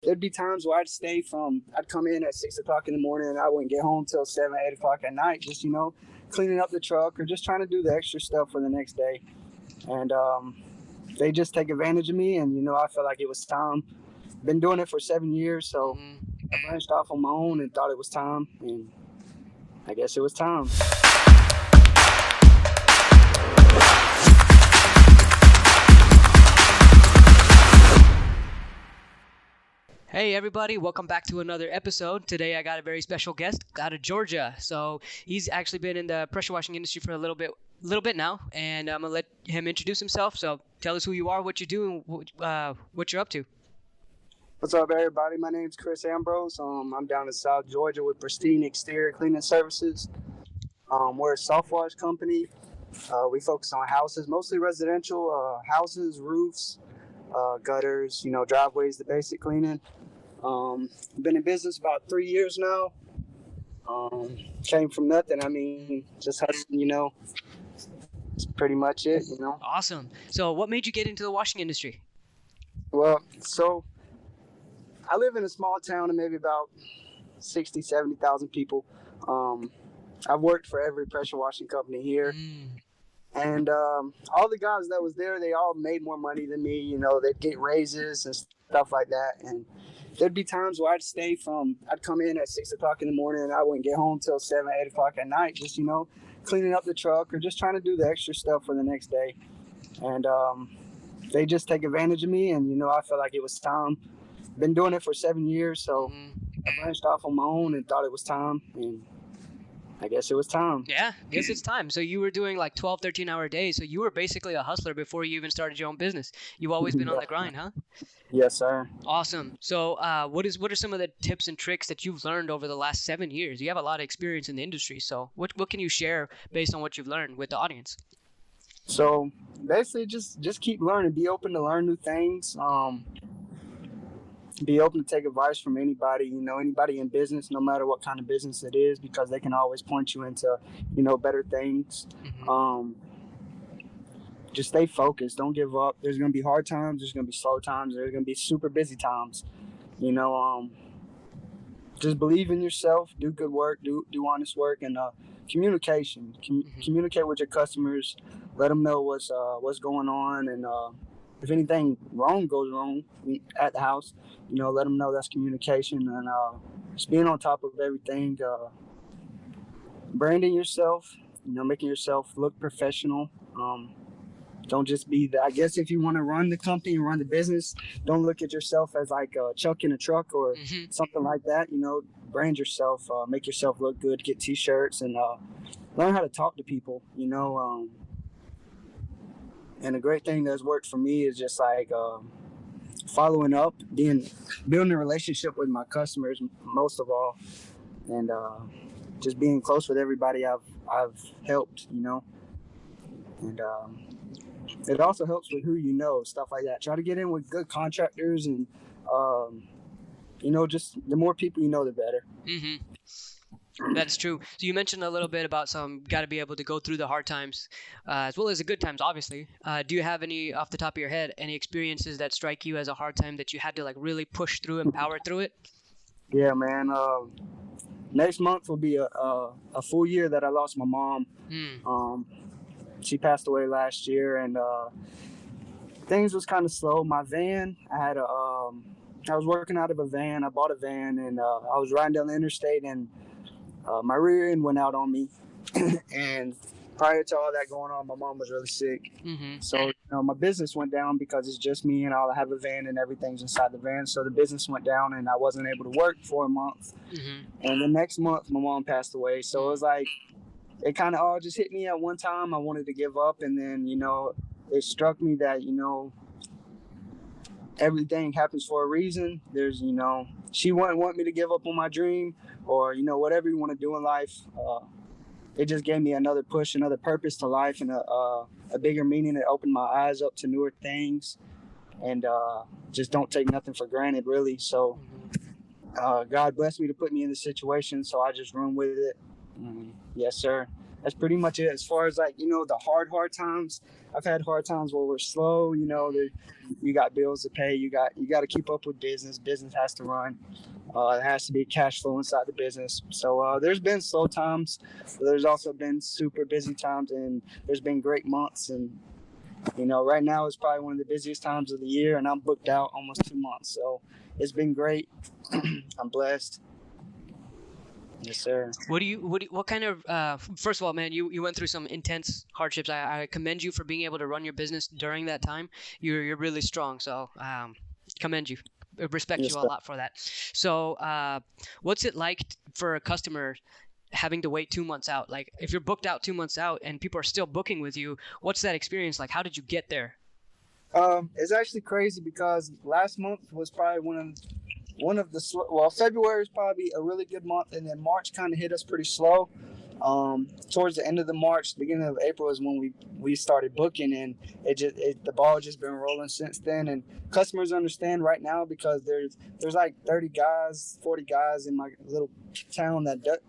there'd be times where I'd come in at 6 o'clock in the morning and I wouldn't get home till 7, 8 o'clock at night, just, cleaning up the truck or just trying to do the extra stuff for the next day. And they just take advantage of me. And, I felt like it was time. Been doing it for 7 years. So I branched off on my own and thought it was time. And I guess it was time. Hey everybody, welcome back to another episode. Today I got a very special guest out of Georgia. So he's actually been in the pressure washing industry for a little bit now, and I'm gonna let him introduce himself. So tell us who you are, what you do, and what you're up to. What's up, everybody? My name's Ambrose. I'm down in South Georgia with Pristine Exterior Cleaning Services. We're a soft wash company. We focus on houses, mostly residential houses, roofs, gutters, driveways, the basic cleaning. Been in business about 3 years now. Came from nothing. Just hustling, it's pretty much it. Awesome. So what made you get into the washing industry? Well, so I live in a small town of maybe about 60, 70,000 people. I've worked for every pressure washing company here. And all the guys that was there, they all made more money than me. They'd get raises and stuff like that. And there'd be times where I'd come in at 6 o'clock in the morning and I wouldn't get home till 7, 8 o'clock at night, just, cleaning up the truck or just trying to do the extra stuff for the next day. And they just take advantage of me. And, I felt like it was time. Been doing it for 7 years. So I branched off on my own and thought it was time. And I guess it was time. Yeah, guess it's time. So you were doing like 12, 13-hour days. So you were basically a hustler before you even started your own business. You've always been on the grind, huh? Yes, sir. Awesome. So what are some of the tips and tricks that you've learned over the last 7 years? You have a lot of experience in the industry. So what can you share based on what you've learned with the audience? So basically just keep learning. Be open to learn new things. Be open to take advice from anybody, anybody in business, no matter what kind of business it is, because they can always point you into, better things. Just stay focused. Don't give up. There's going to be hard times. There's going to be slow times. There's going to be super busy times. Just believe in yourself. Do good work. Do honest work. And communication. Communicate with your customers. Let them know what's going on. And if anything goes wrong at the house, let them know that's communication. And just being on top of everything. Branding yourself. Making yourself look professional. Don't just be that. I guess if you want to run the company and run the business, don't look at yourself as like a Chuck in a truck or something like that. Brand yourself, make yourself look good, get T-shirts, and learn how to talk to people. And a great thing that's worked for me is just like following up, building a relationship with my customers most of all, and just being close with everybody I've helped. And it also helps with who stuff like that. Try to get in with good contractors and, just the more people the better. That's true. So you mentioned a little bit about got to be able to go through the hard times as well as the good times, obviously. Do you have any, off the top of your head, any experiences that strike you as a hard time that you had to like really push through and power through it? Yeah, man. Next month will be a full year that I lost my mom. She passed away last year, and things was kind of slow. My van, I was working out of a van. I bought a van, and I was riding down the interstate, and my rear end went out on me. And prior to all that going on, my mom was really sick. So my business went down because it's just me, and I have a van, and everything's inside the van. So the business went down, and I wasn't able to work for a month. And the next month, my mom passed away. So it was like, it kind of all just hit me at one time. I wanted to give up, and then, it struck me that, everything happens for a reason. There's, she wouldn't want me to give up on my dream or, whatever you want to do in life. It just gave me another push, another purpose to life, and a bigger meaning. It opened my eyes up to newer things, and just don't take nothing for granted, really. So God blessed me to put me in this situation, so I just run with it. Yes, sir. that's pretty much it. As far as like, the hard times, I've had hard times where we're slow. You got bills to pay. You got to keep up with business. Business has to run. There has to be cash flow inside the business. So there's been slow times. But there's also been super busy times, and there's been great months. And right now is probably one of the busiest times of the year, and I'm booked out almost 2 months. So it's been great. I'm blessed. Yes, sir. What kind of, first of all, man, you went through some intense hardships. I commend you for being able to run your business during that time. You're really strong. So, commend you. I respect Yes, you a sir. lot for that. So, what's it like for a customer having to wait 2 months out? Like, if you're booked out 2 months out and people are still booking with you, what's that experience like? How did you get there? It's actually crazy because last month was probably February is probably a really good month, and then March kind of hit us pretty slow. Towards the end of the March, beginning of April is when we started booking, and the ball just been rolling since then. And customers understand right now because there's like 30 guys, 40 guys in my little town that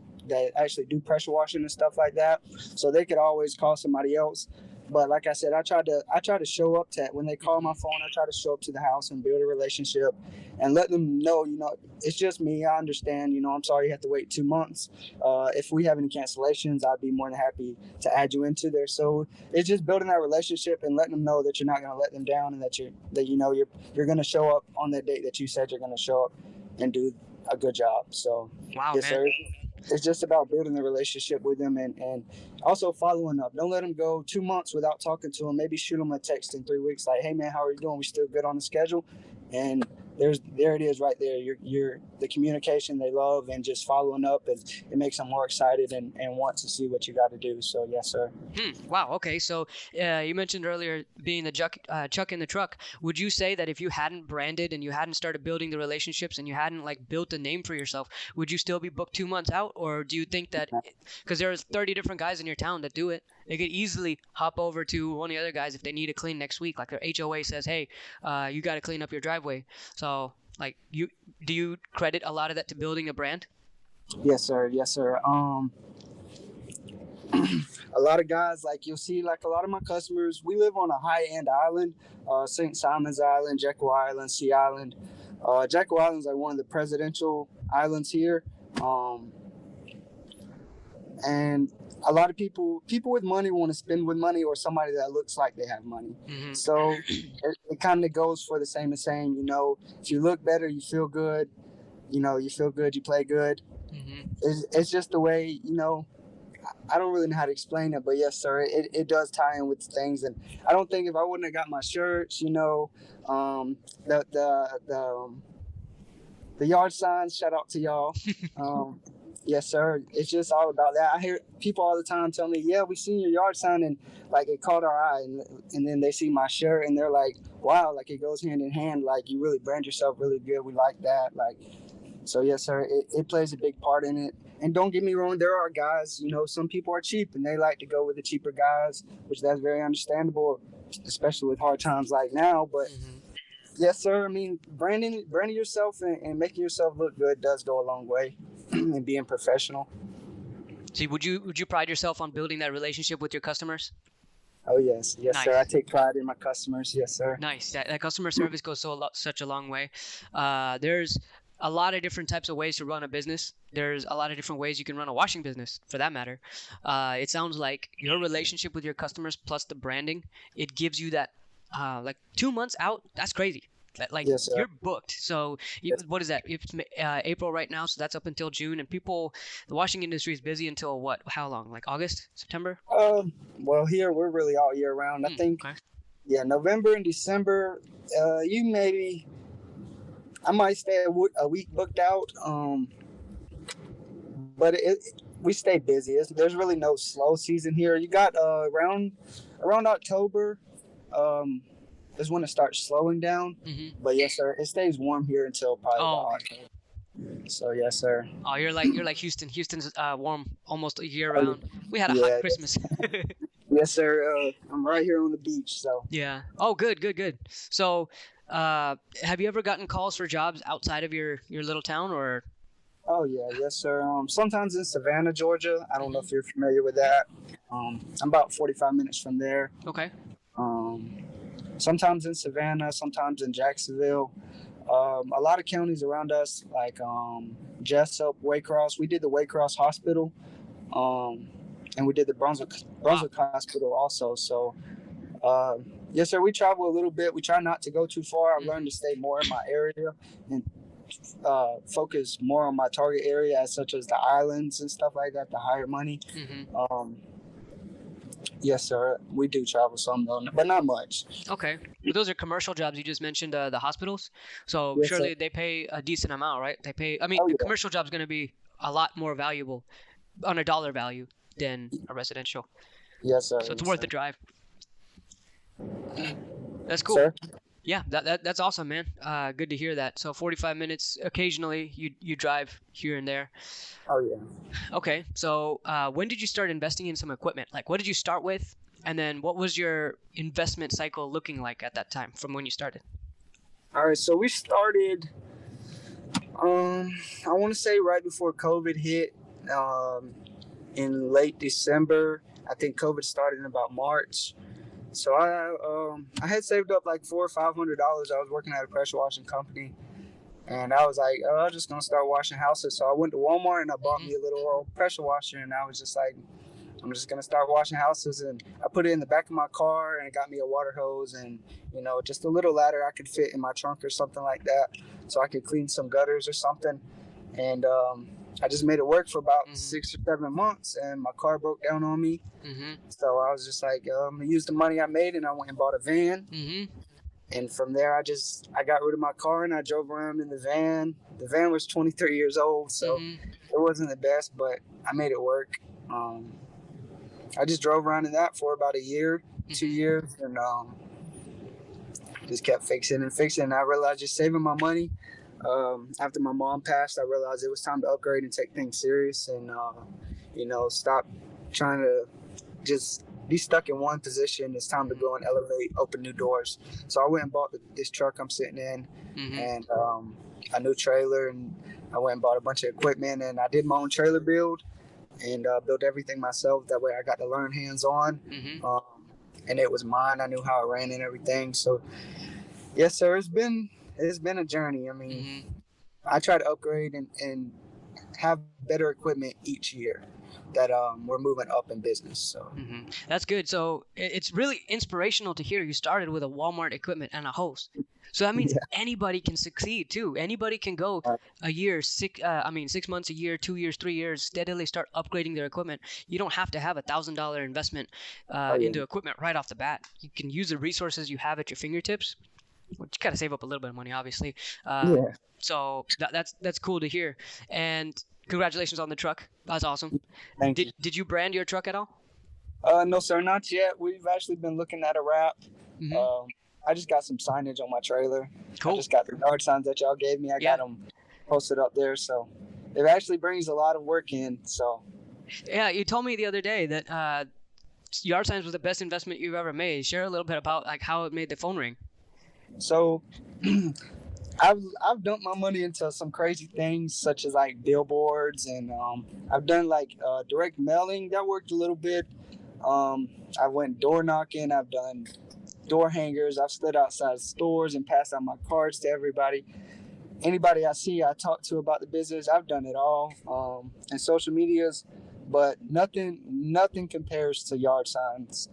actually do pressure washing and stuff like that. So they could always call somebody else. But like I said, I try to show up to when they call my phone. I try to show up to the house and build a relationship, and let them know, it's just me. I understand. I'm sorry you have to wait 2 months. If we have any cancellations, I'd be more than happy to add you into there. So it's just building that relationship and letting them know that you're not going to let them down, and that you're going to show up on that date that you said you're going to show up and do a good job. So Wow, yes, man. sir. It's just about building a relationship with them, and also following up. Don't let them go 2 months without talking to them. Maybe shoot them a text in 3 weeks like, hey, man, how are you doing? We still good on the schedule? And there it is right there. You're the communication they love, and just following up, and it makes them more excited and want to see what you got to do. So, yes, sir. Wow. Okay. So you mentioned earlier being the chuck in the truck. Would you say that if you hadn't branded and you hadn't started building the relationships and you hadn't like built a name for yourself, would you still be booked 2 months out? Or do you think that because there's 30 different guys in your town that do it, they could easily hop over to one of the other guys if they need to clean next week? Like their HOA says, hey, you got to clean up your driveway. So like do you credit a lot of that to building a brand? Yes, sir. Yes, sir. A lot of guys, like you'll see, like a lot of my customers, we live on a high-end island, St. Simon's Island, Jekyll Island, Sea Island. Jekyll Island is like one of the presidential islands here. And a lot of people with money want to spend with money, or somebody that looks like they have money. Mm-hmm. So it kind of goes for the same as saying, if you look better, you feel good, you feel good, you play good. Mm-hmm. It's just the way, I don't really know how to explain it, but yes, sir, it does tie in with things. And I don't think if I wouldn't have got my shirts, the yard signs, shout out to y'all. Yes, sir. It's just all about that. I hear people all the time tell me, yeah, we seen your yard sign, and like it caught our eye, and then they see my shirt and they're like, wow, like it goes hand in hand. Like you really brand yourself really good. We like that. Like, so yes, sir, it plays a big part in it. And don't get me wrong, there are guys, some people are cheap and they like to go with the cheaper guys, which that's very understandable, especially with hard times like now. But yes, sir, I mean, branding yourself and making yourself look good does go a long way. And being professional. See, would you pride yourself on building that relationship with your customers? Oh yes, Nice. sir. I take pride in my customers. Yes, sir. Nice. That customer service goes such a long way. There's a lot of different types of ways to run a business. There's a lot of different ways you can run a washing business, for that matter. It sounds like your relationship with your customers plus the branding, it gives you that like 2 months out. That's crazy. Like Yes, sir. you're booked. So what is that? It's April right now, so that's up until June. And the washing industry is busy until what? How long? Like August, September? Well, here we're really all year round. I think, okay. yeah, November and December. I might stay a week booked out. But we stay busy. There's really no slow season here. You got around October. Is when it starts slowing down. Mm-hmm. But yes, sir, it stays warm here until probably about October. So yes, sir. Oh, you're like Houston. Houston's warm almost a year round. We had a hot Christmas. Yes, sir. I'm right here on the beach, so. Yeah. Oh, good. So, have you ever gotten calls for jobs outside of your little town, or? Oh yeah, yes sir. Sometimes in Savannah, Georgia. I don't know if you're familiar with that. I'm about 45 minutes from there. Okay. Um, Sometimes in Savannah, sometimes in Jacksonville. A lot of counties around us, like Jessup, Waycross. We did the Waycross Hospital, and we did the Brunswick Hospital also. So, yes, sir. We travel a little bit. We try not to go too far. I've learned to stay more in my area and focus more on my target area, such as the islands and stuff like that, the higher money. Yes, sir. We do travel some though, but not much. Okay. But those are commercial jobs. You just mentioned the hospitals. So Yes, surely sir. they pay a decent amount, right? They pay, I mean, Oh a yeah. commercial job's going to be a lot more valuable on a dollar value than a residential. Yes, sir. So it's Yes, worth sir. the drive. That's cool. Sir? Yeah, that's awesome, man. Good to hear that. So 45 minutes occasionally you drive here and there. Oh yeah. Okay. So when did you start investing in some equipment? Like what did you start with? And then what was your investment cycle looking like at that time from when you started? All right. So we started. I want to say right before COVID hit. In late December. I think COVID started in about March. So I had saved up like $400 or $500. I was working at a pressure washing company, and I was like, oh, I'm just gonna start washing houses. So I went to Walmart and I bought me a little old pressure washer, and I was just like, I'm just gonna start washing houses. And I put it in the back of my car, and it got me a water hose and just a little ladder I could fit in my trunk or something like that, so I could clean some gutters or something. And I just made it work for about 6 or 7 months, and my car broke down on me. So I was just like, I'm gonna use the money I made, and I went and bought a van. And from there, I got rid of my car and I drove around in the van. The van was 23 years old, so it wasn't the best, but I made it work. I just drove around in that for about a year, 2 years, and just kept fixing and fixing. And I realized just saving my money. After my mom passed, I realized it was time to upgrade and take things serious, and stop trying to just be stuck in one position. It's time to go and elevate, open new doors. So I went and bought this truck I'm sitting in, and a new trailer, and I went and bought a bunch of equipment, and I did my own trailer build and built everything myself. That way I got to learn hands-on, and it was mine. I knew how it ran and everything. So yes, sir, it's been a journey. I mean, I try to upgrade and have better equipment each year that we're moving up in business. So that's good. So it's really inspirational to hear you started with a Walmart equipment and a hose. So that means anybody can succeed too. Anybody can go a year, 6 months, a year, 2 years, 3 years, steadily start upgrading their equipment. You don't have to have $1,000 investment into equipment right off the bat. You can use the resources you have at your fingertips. You gotta save up a little bit of money, obviously. So that's cool to hear. And congratulations on the truck. That's awesome. Thank you. Did you brand your truck at all? No, sir, not yet. We've actually been looking at a wrap. I just got some signage on my trailer. Cool. I just got the yard signs that y'all gave me. I got them posted up there. So it actually brings a lot of work in. So yeah, you told me the other day that yard signs was the best investment you've ever made. Share a little bit about like how it made the phone ring. So I've dumped my money into some crazy things such as like billboards, and I've done like direct mailing. That worked a little bit. I went door knocking. I've done door hangers. I've stood outside stores and passed out my cards to everybody. Anybody I see, I talk to about the business. I've done it all. And social medias, but nothing compares to yard signs.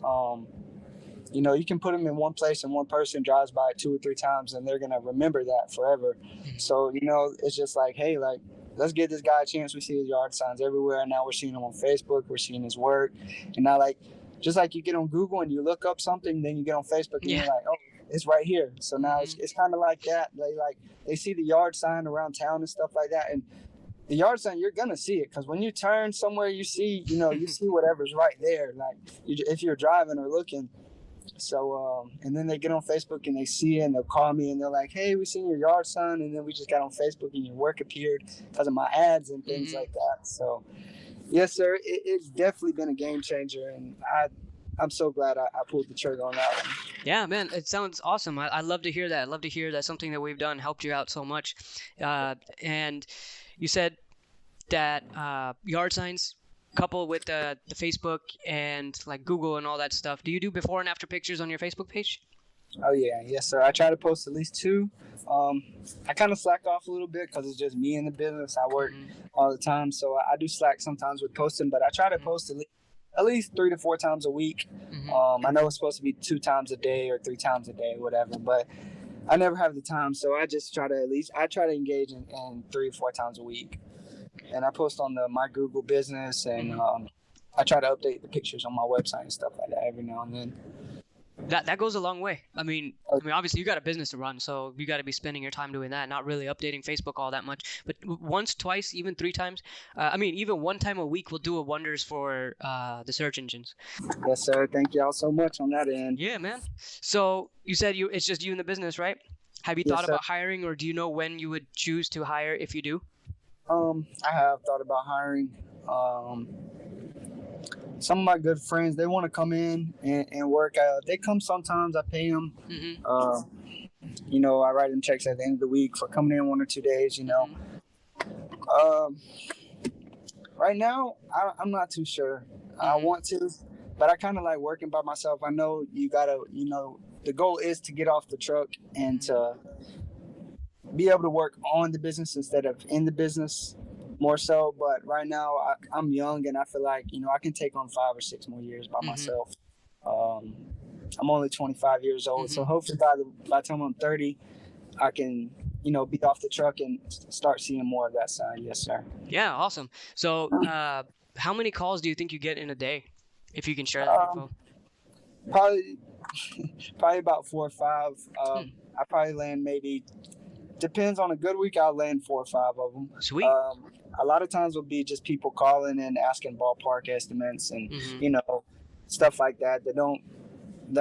You can put them in one place and one person drives by it 2 or 3 times and they're going to remember that forever. So, it's just like, hey, like, let's give this guy a chance. We see his yard signs everywhere. And now we're seeing him on Facebook. We're seeing his work. And now, like, just like you get on Google and you look up something, then you get on Facebook and you're like, oh, it's right here. So now it's kind of like that. They see the yard sign around town and stuff like that. And the yard sign, you're going to see it because when you turn somewhere, you see, you see whatever's right there. Like if you're driving or looking. So, and then they get on Facebook and they see it and they'll call me and they're like, hey, we seen your yard sign. And then we just got on Facebook and your work appeared because of my ads and things like that. So, yes, sir, it's definitely been a game changer. And I'm so glad I pulled the trigger on that one. Yeah, man, it sounds awesome. I love to hear that. I love to hear that something that we've done helped you out so much. And you said that yard signs coupled with the Facebook and like Google and all that stuff, do you do before and after pictures on your Facebook page? Oh yeah, yes sir. I try to post at least two. I kind of slack off a little bit because it's just me in the business. I work all the time, so I do slack sometimes with posting. But I try to post at least 3 to 4 times a week. I know it's supposed to be 2 times a day or 3 times a day, whatever. But I never have the time, so I just try to engage in 3 or 4 times a week. And I post on my Google business, and I try to update the pictures on my website and stuff like that every now and then. That goes a long way. I mean, obviously you got a business to run, so you got to be spending your time doing that, not really updating Facebook all that much. But once, twice, even 3 times, even 1 time a week will do wonders for the search engines. Yes, sir. Thank y'all so much on that end. Yeah, man. So you said it's just you in the business, right? Have you thought about hiring, or do you know when you would choose to hire if you do? I have thought about hiring. Some of my good friends, they want to come in and work. They come sometimes. I pay them. I write them checks at the end of the week for coming in 1 or 2 days. Right now, I'm not too sure. I want to, but I kind of like working by myself. I know you gotta. The goal is to get off the truck and to be able to work on the business instead of in the business. More so, but right now I'm young and I feel like I can take on 5 or 6 more years by myself. I'm only 25 years old, so hopefully by the time I'm 30, I can be off the truck and start seeing more of that side. Yes, sir. Yeah, awesome. So, how many calls do you think you get in a day, if you can share that info? Probably about 4 or 5. I probably land maybe. Depends on a good week, I'll land 4 or 5 of them. Sweet. A lot of times will be just people calling and asking ballpark estimates and stuff like that that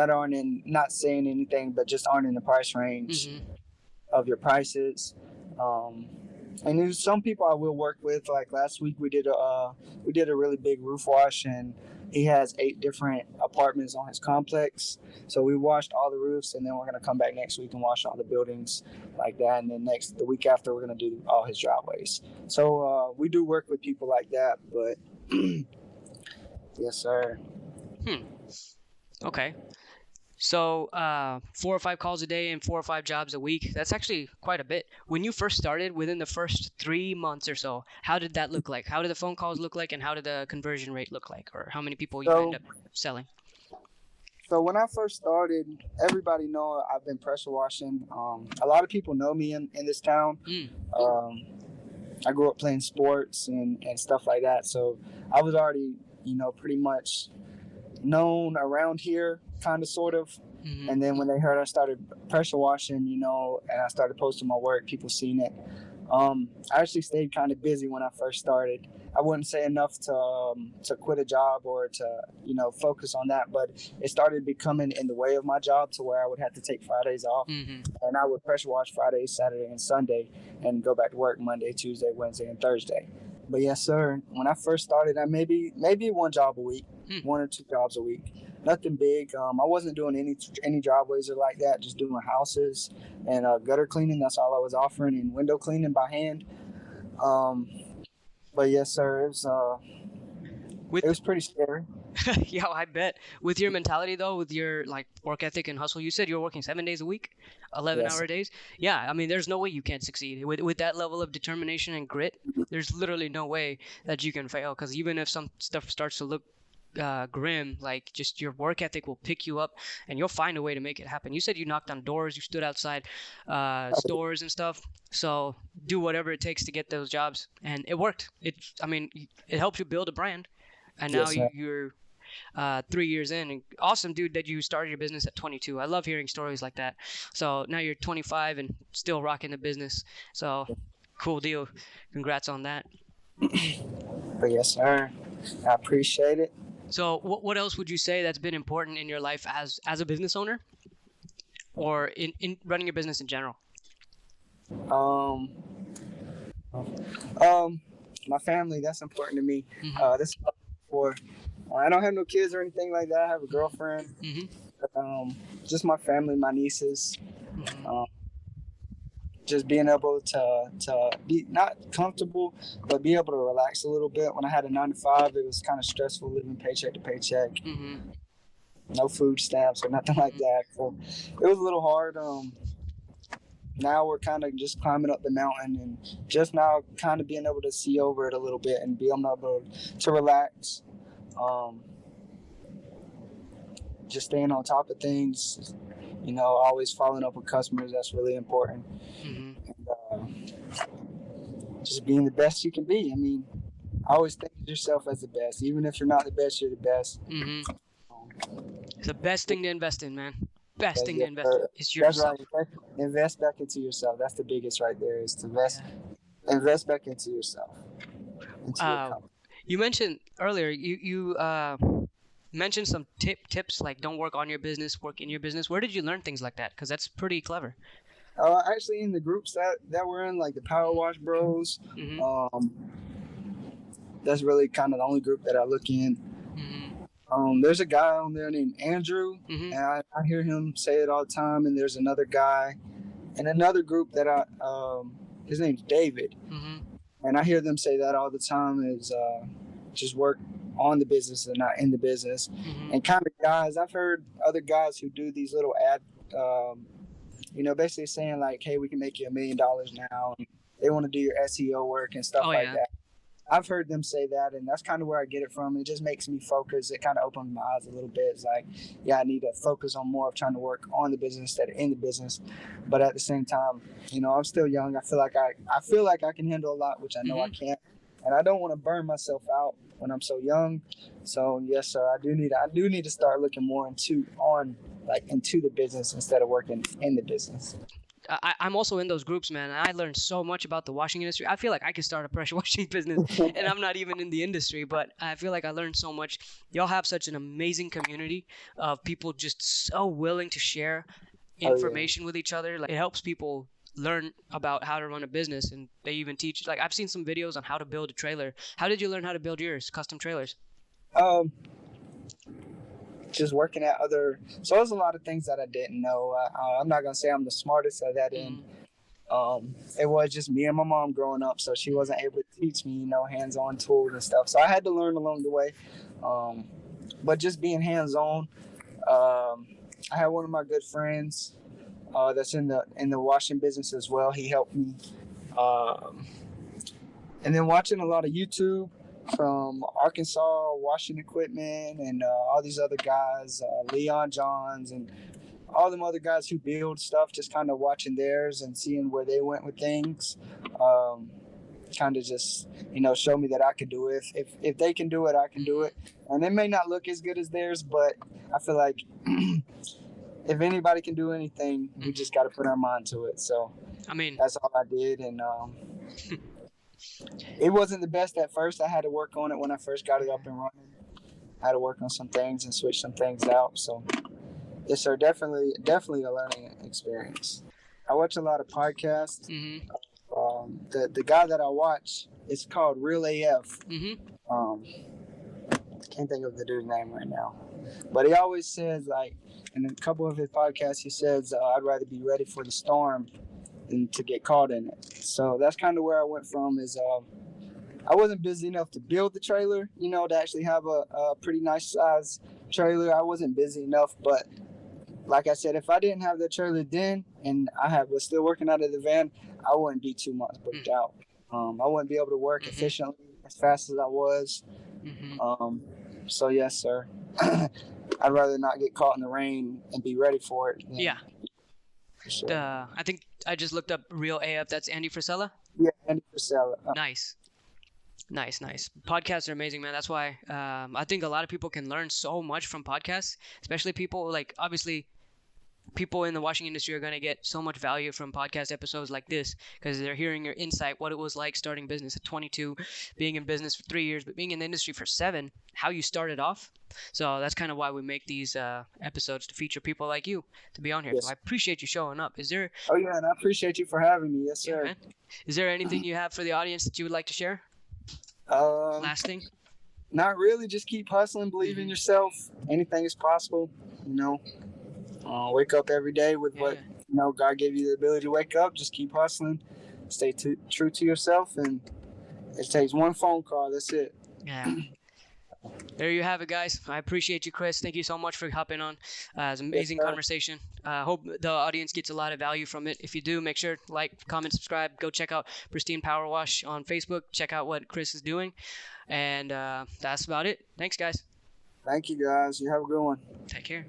aren't not saying anything but just aren't in the price range of your prices. And there's some people I will work with. Like last week we did a really big roof wash, and he has 8 different apartments on his complex. So we washed all the roofs, and then we're going to come back next week and wash all the buildings like that. And then the week after, we're going to do all his driveways. So we do work with people like that, but yes, sir. Okay. So 4 or 5 calls a day and 4 or 5 jobs a week, that's actually quite a bit. When you first started, within the first 3 months or so, how did that look like? How did the phone calls look like, and how did the conversion rate look like, or how many people you end up selling? So when I first started, everybody know I've been pressure washing. A lot of people know me in this town. I grew up playing sports and stuff like that. So I was already, pretty much known around here, kind of, sort of. And then when they heard I started pressure washing, and I started posting my work, people seen it. I actually stayed kind of busy when I first started. I wouldn't say enough to quit a job or to, focus on that, but it started becoming in the way of my job to where I would have to take Fridays off, and I would pressure wash Friday, Saturday, and Sunday, and go back to work Monday, Tuesday, Wednesday, and Thursday. But yes, sir, when I first started, I maybe 1 job a week, 1 or 2 jobs a week. Nothing big. I wasn't doing any driveways or like that, just doing houses and gutter cleaning. That's all I was offering, and window cleaning by hand. But yes, sir, it was pretty scary. Yeah, I bet. With your mentality, though, with your work ethic and hustle, you said you're working 7 days a week, 11-hour days. Yeah, I mean, there's no way you can't succeed. With that level of determination and grit, there's literally no way that you can fail, because even if some stuff starts to look grim, just your work ethic will pick you up and you'll find a way to make it happen. You said you knocked on doors, you stood outside stores and stuff, so do whatever it takes to get those jobs, and it worked. It helped you build a brand, and now you're 3 years in. And awesome, dude, that you started your business at 22. I love hearing stories like that. So now you're 25 and still rocking the business, so cool deal. Congrats on that. But yes, sir, I appreciate it. So what else would you say that's been important in your life as a business owner, or in running your business in general? My family, that's important to me. This is for I don't have no kids or anything like that. I have a girlfriend. Just my family, my nieces. just being able to be not comfortable, but be able to relax a little bit. When I had a 9 to 5, it was kind of stressful living paycheck to paycheck. Mm-hmm. No food stamps or nothing like that. So it was a little hard. Now we're kind of just climbing up the mountain and just now kind of being able to see over it a little bit and be able to relax. Just staying on top of things, always following up with customers. That's really important. Mm-hmm. And, just being the best you can be. I mean, I always think of yourself as the best. Even if you're not the best, you're the best. Mm-hmm. It's the best thing to invest in, man. Best thing to invest in is That's yourself. right. Invest back into yourself. That's the biggest right there, is to invest back into yourself. Into your company. You mentioned earlier, you mentioned some tips like don't work on your business, work in your business. Where did you learn things like that? Because that's pretty clever. Actually, in the groups that we're in, like the Power Wash Bros, Mm-hmm. That's really kind of the only group that I look in. Mm-hmm. There's a guy on there named Andrew, Mm-hmm. and I hear him say it all the time. And there's another guy, and another group that his name's David, Mm-hmm. and I hear them say that all the time is just work on the business and not in the business. Mm-hmm. And kind of guys, I've heard other guys who do these little basically saying like, hey, we can make you $1 million now. And they want to do your SEO work and stuff like that. I've heard them say that, and that's kind of where I get it from. It just makes me focus. It kind of opens my eyes a little bit. It's like, yeah, I need to focus on more of trying to work on the business instead of in the business. But at the same time, I'm still young. I feel like I can handle a lot, which I know I can't, and I don't want to burn myself out when I'm so young. So yes, sir, I do need to start looking more into the business instead of working in the business. I'm also in those groups, man. And I learned so much about the washing industry. I feel like I could start a pressure washing business, and I'm not even in the industry, but I feel like I learned so much. Y'all have such an amazing community of people just so willing to share information with each other. Like, it helps people learn about how to run a business, and they even teach. Like, I've seen some videos on how to build a trailer. How did you learn how to build yours, custom trailers? Just working at so there's a lot of things that I didn't know. I'm not gonna say I'm the smartest at that end. It was just me and my mom growing up, so she wasn't able to teach me, hands-on tools and stuff. So I had to learn along the way. But just being hands-on, I had one of my good friends that's in the washing business as well. He helped me, and then watching a lot of YouTube from Arkansas Washing Equipment and all these other guys, Leon Johns and all them other guys who build stuff, just kind of watching theirs and seeing where they went with things. Kind of just, show me that I could do it. If they can do it, I can do it. And it may not look as good as theirs, but I feel like if anybody can do anything, we just got to put our mind to it. So I mean, that's all I did. And it wasn't the best at first. I had to work on it when I first got it up and running. I had to work on some things and switch some things out. So yes, sir, definitely a learning experience. I watch a lot of podcasts. Mm-hmm. The guy that I watch, it's called Real AF. Mm-hmm. Can't think of the dude's name right now, but he always says, like, in a couple of his podcasts, he says, I'd rather be ready for the storm than to get caught in it. So that's kind of where I went from. Is I wasn't busy enough to build the trailer, to actually have a pretty nice size trailer. I wasn't busy enough, but like I said, if I didn't have the trailer then and was still working out of the van, I wouldn't be too much booked out. I wouldn't be able to work efficiently as fast as I was. So yes, sir. I'd rather not get caught in the rain and be ready for it. Yeah. Sure. I think I just looked up Real AF. That's Andy Frisella? Yeah, Andy Frisella. Nice. Podcasts are amazing, man. That's why I think a lot of people can learn so much from podcasts, especially people obviously people in the washing industry are going to get so much value from podcast episodes like this because they're hearing your insight, what it was like starting business at 22, being in business for 3 years, but being in the industry for 7, how you started off. So that's kind of why we make these episodes, to feature people like you to be on here. Yes. So I appreciate you showing up. Is there... Oh, yeah, and I appreciate you for having me. Yes, sir. Yeah, is there anything you have for the audience that you would like to share? Last thing? Not really. Just keep hustling, believe in yourself. Anything is possible, Wake up every day with what God gave you the ability to wake up. Just keep hustling, stay true to yourself, and it takes one phone call. That's it. Yeah. There you have it, guys. I appreciate you, Chris. Thank you so much for hopping on. It's an amazing conversation. Hope the audience gets a lot of value from it. If you do, make sure to like, comment, subscribe. Go check out Pristine Power Wash on Facebook. Check out what Chris is doing. And that's about it. Thanks, guys. Thank you, guys. You have a good one. Take care.